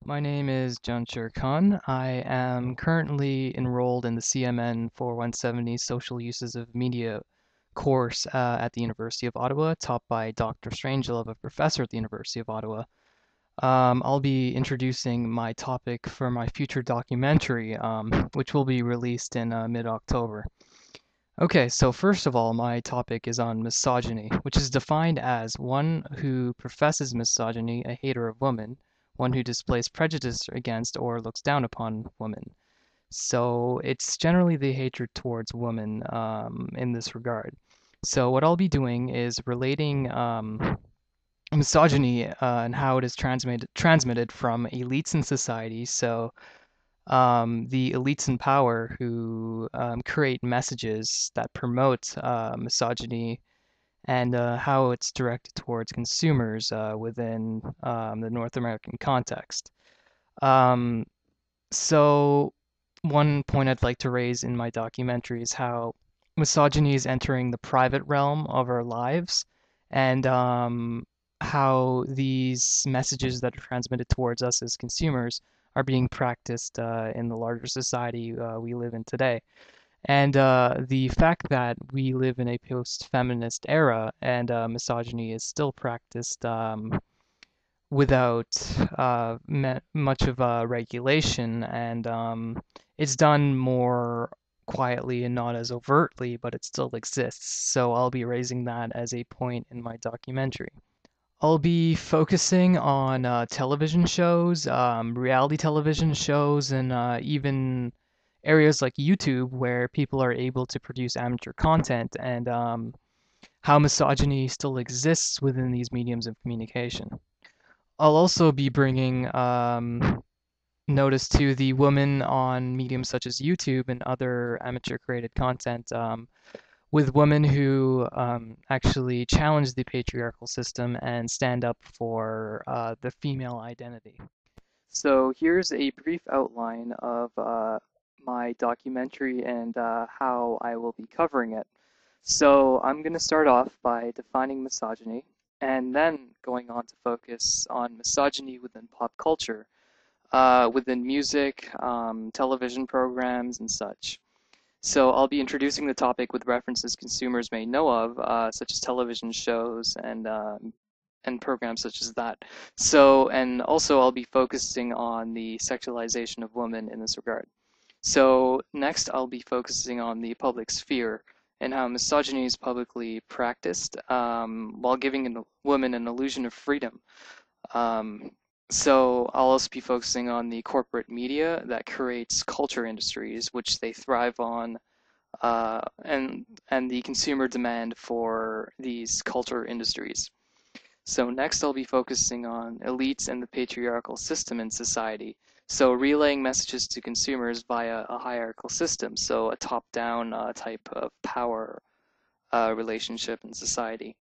my name is Janshir Khan. I am currently enrolled in the CMN 4170 Social Uses of Media course at the University of Ottawa, taught by Dr. Strangelove, a professor at the University of Ottawa. I'll be introducing my topic for my future documentary, which will be released in mid-October. Okay, so first of all, my topic is on misogyny, which is defined as one who professes misogyny, a hater of women, one who displays prejudice against or looks down upon women. So it's generally the hatred towards women in this regard. So what I'll be doing is relating misogyny and how it is transmitted from elites in society. So the elites in power who create messages that promote misogyny and how it's directed towards consumers within the North American context. Um, so, one point I'd like to raise in my documentary is how misogyny is entering the private realm of our lives and how these messages that are transmitted towards us as consumers are being practiced in the larger society we live in today. And the fact that we live in a post-feminist era and misogyny is still practiced without much of a regulation, and it's done more quietly and not as overtly, but it still exists. So I'll be raising that as a point in my documentary. I'll be focusing on television shows, reality television shows, and even areas like YouTube where people are able to produce amateur content and how misogyny still exists within these mediums of communication. I'll also be bringing notice to the women on mediums such as YouTube and other amateur created content with women who actually challenge the patriarchal system and stand up for the female identity. So here's a brief outline of my documentary and how I will be covering it. So I'm going to start off by defining misogyny and then going on to focus on misogyny within pop culture, within music, television programs, and such. So I'll be introducing the topic with references consumers may know of, such as television shows and programs such as that. So, and also I'll be focusing on the sexualization of women in this regard. So next I'll be focusing on the public sphere and how misogyny is publicly practiced while giving women an illusion of freedom. So I'll also be focusing on the corporate media that creates culture industries, which they thrive on, and the consumer demand for these culture industries. So next I'll be focusing on elites and the patriarchal system in society. So relaying messages to consumers via a hierarchical system, so a top-down type of power relationship in society.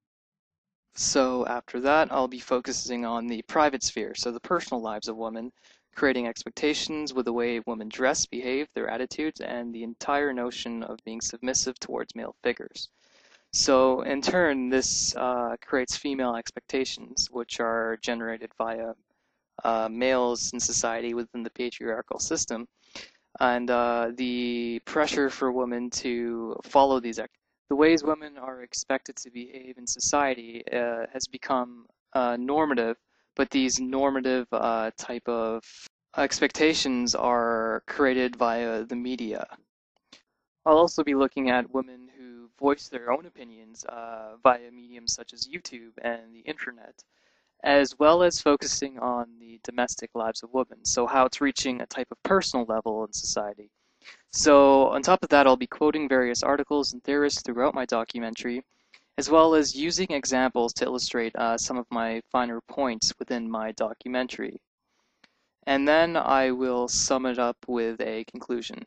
So after that, I'll be focusing on the private sphere, so the personal lives of women, creating expectations with the way women dress, behave, their attitudes, and the entire notion of being submissive towards male figures. So in turn, this creates female expectations, which are generated via males in society within the patriarchal system, and the pressure for women to follow these the ways women are expected to behave in society has become normative, but these normative type of expectations are created via the media. I'll also be looking at women who voice their own opinions via mediums such as YouTube and the internet, as well as focusing on the domestic lives of women, so how it's reaching a type of personal level in society. So on top of that, I'll be quoting various articles and theorists throughout my documentary, as well as using examples to illustrate some of my finer points within my documentary. And then I will sum it up with a conclusion.